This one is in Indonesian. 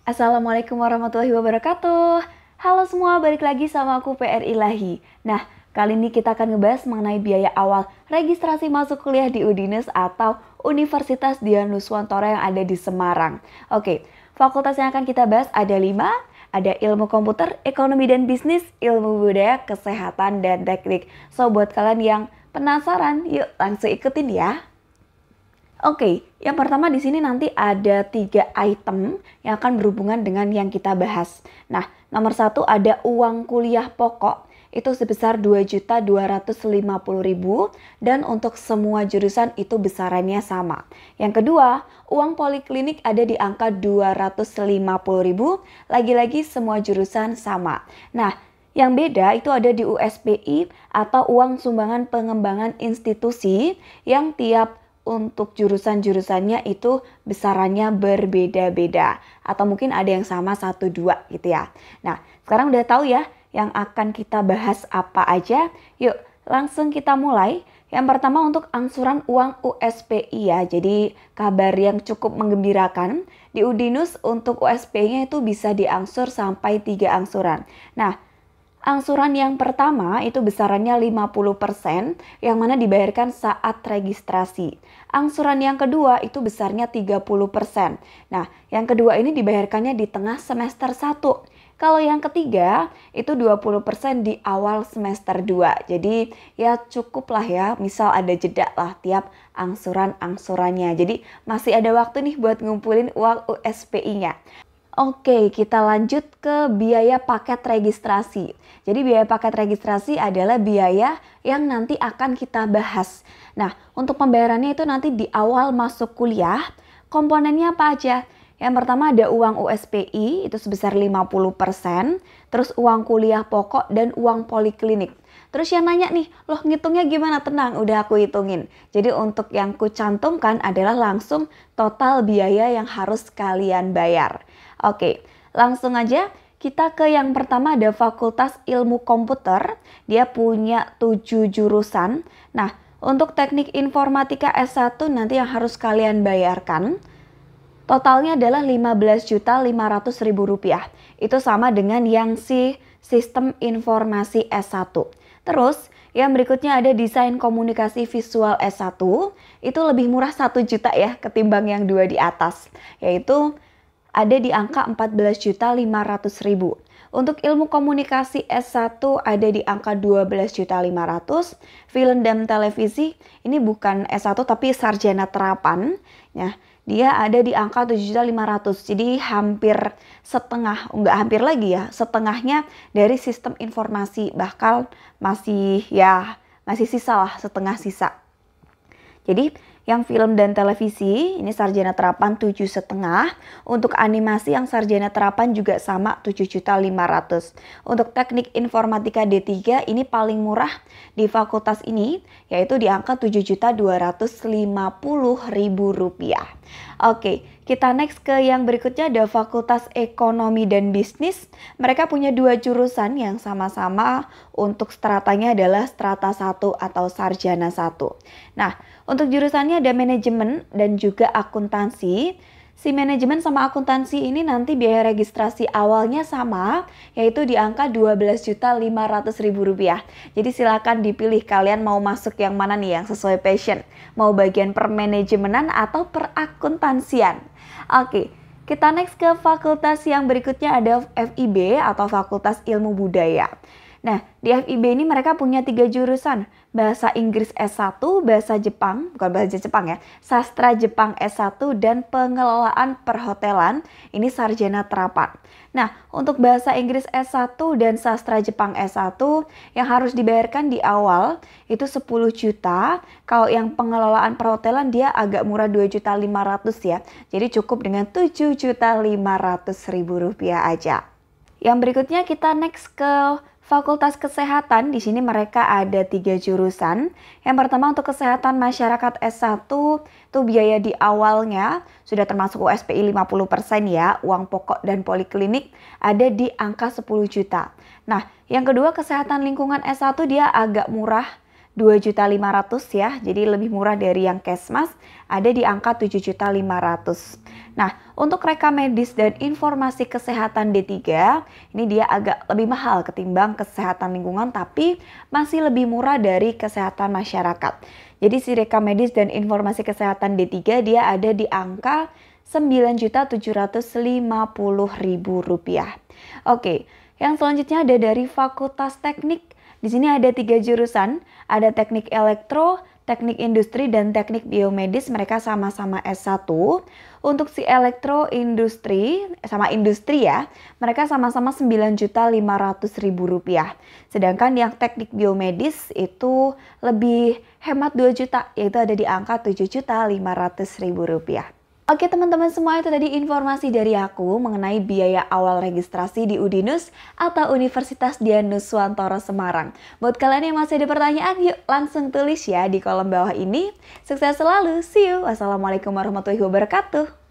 Assalamualaikum warahmatullahi wabarakatuh. Halo semua, balik lagi sama aku PR Ilahi. Nah, kali ini kita akan ngebahas mengenai biaya awal registrasi masuk kuliah di Udinus atau Universitas Dianuswantoro yang ada di Semarang. Oke, fakultas yang akan kita bahas ada 5, ada ilmu komputer, ekonomi dan bisnis, ilmu budaya, kesehatan, dan teknik. So, buat kalian yang penasaran, yuk langsung ikutin ya. Oke, yang pertama di sini nanti ada 3 item yang akan berhubungan dengan yang kita bahas. Nah, nomor 1 ada uang kuliah pokok, itu sebesar 2.250.000 dan untuk semua jurusan itu besarannya sama. Yang kedua, uang poliklinik ada di angka 250.000, lagi-lagi semua jurusan sama. Nah, yang beda itu ada di USPI atau uang sumbangan pengembangan institusi yang tiap untuk jurusan-jurusannya itu besarannya berbeda-beda. Atau mungkin ada yang sama 1-2 gitu ya. Nah, sekarang udah tahu ya yang akan kita bahas apa aja. Yuk, langsung kita mulai. Yang pertama untuk angsuran uang USPI ya. Jadi kabar yang cukup menggembirakan. Di Udinus untuk USPI-nya itu bisa diangsur sampai 3 angsuran. Nah, angsuran yang pertama itu besarannya 50% yang mana dibayarkan saat registrasi. Angsuran yang kedua itu besarnya 30%. Nah, yang kedua ini dibayarkannya di tengah semester 1. Kalau yang ketiga itu 20% di awal semester 2. Jadi ya cukup lah ya, misal ada jeda lah tiap angsuran-angsurannya. Jadi masih ada waktu nih buat ngumpulin uang USPI-nya. Oke, kita lanjut ke biaya paket registrasi. Jadi biaya paket registrasi adalah biaya yang nanti akan kita bahas. Nah, untuk pembayarannya itu nanti di awal masuk kuliah, komponennya apa aja? Yang pertama ada uang USPI, itu sebesar 50%, terus uang kuliah pokok dan uang poliklinik. Terus yang nanya nih, loh ngitungnya gimana? Tenang, udah aku hitungin. Jadi untuk yang ku cantumkan adalah langsung total biaya yang harus kalian bayar. Oke, langsung aja kita ke yang pertama ada Fakultas Ilmu Komputer. Dia punya 7 jurusan. Nah, untuk teknik informatika S1 nanti yang harus kalian bayarkan totalnya adalah Rp15.500.000. Itu sama dengan yang sistem informasi S1. Terus yang berikutnya ada desain komunikasi visual S1. Itu lebih murah 1 juta ya ketimbang yang 2 di atas. Yaitu ada di angka 14.500.000. Untuk ilmu komunikasi S1 ada di angka 12.500.000. Film dan televisi ini bukan S1 tapi sarjana terapan. Ya, dia ada di angka 7.500.000. Jadi hampir setengah, enggak hampir lagi ya, setengahnya dari sistem informasi. Bahkan masih sisa lah, setengah sisa. Jadi yang film dan televisi ini sarjana terapan 7,5. Untuk animasi yang sarjana terapan juga sama 7.500.000. Untuk teknik informatika D3 ini paling murah di fakultas ini yaitu di angka Rp7.250.000. Oke, kita next ke yang berikutnya ada Fakultas Ekonomi dan Bisnis. Mereka punya 2 jurusan yang sama-sama untuk stratanya adalah strata 1 atau sarjana 1. Nah, untuk jurusannya ada manajemen dan juga akuntansi. Si manajemen sama akuntansi ini nanti biaya registrasi awalnya sama, yaitu di angka Rp12.500.000. Jadi silakan dipilih kalian mau masuk yang mana nih yang sesuai passion. Mau bagian permanajemenan atau perakuntansian. Oke, kita next ke fakultas yang berikutnya ada FIB atau Fakultas Ilmu Budaya. Nah, di FIB ini mereka punya 3 jurusan. Bahasa Inggris S1, bahasa Jepang, bukan bahasa Jepang ya, sastra Jepang S1 dan pengelolaan perhotelan, ini sarjana terapan. Nah, untuk bahasa Inggris S1 dan sastra Jepang S1 yang harus dibayarkan di awal itu 10 juta. Kalau yang pengelolaan perhotelan dia agak murah 2.500.000 ya. Jadi cukup dengan Rp7.500.000 aja. Yang berikutnya kita next ke Fakultas Kesehatan. Di sini mereka ada 3 jurusan. Yang pertama untuk Kesehatan Masyarakat S1 itu biaya di awalnya sudah termasuk USPI 50% ya, uang pokok dan poliklinik ada di angka 10 juta. Nah, yang kedua Kesehatan Lingkungan S1 dia agak murah 2.500.000 ya, jadi lebih murah dari yang Kesmas, ada di angka 7.500.000. Nah, untuk rekam medis dan informasi kesehatan D3, ini dia agak lebih mahal ketimbang kesehatan lingkungan, tapi masih lebih murah dari kesehatan masyarakat. Jadi si rekam medis dan informasi kesehatan D3 dia ada di angka Rp9.750.000. Oke, yang selanjutnya ada dari Fakultas Teknik. Di sini ada 3 jurusan, ada teknik elektro, teknik industri, dan teknik biomedis. Mereka sama-sama S1. Untuk si elektro industri, sama industri ya, mereka sama-sama Rp9.500.000. Sedangkan yang teknik biomedis itu lebih hemat 2 juta, yaitu ada di angka Rp7.500.000. Oke teman-teman semua, itu tadi informasi dari aku mengenai biaya awal registrasi di Udinus atau Universitas Dian Nuswantoro Semarang. Buat kalian yang masih ada pertanyaan, yuk langsung tulis ya di kolom bawah ini. Sukses selalu, see you. Wassalamualaikum warahmatullahi wabarakatuh.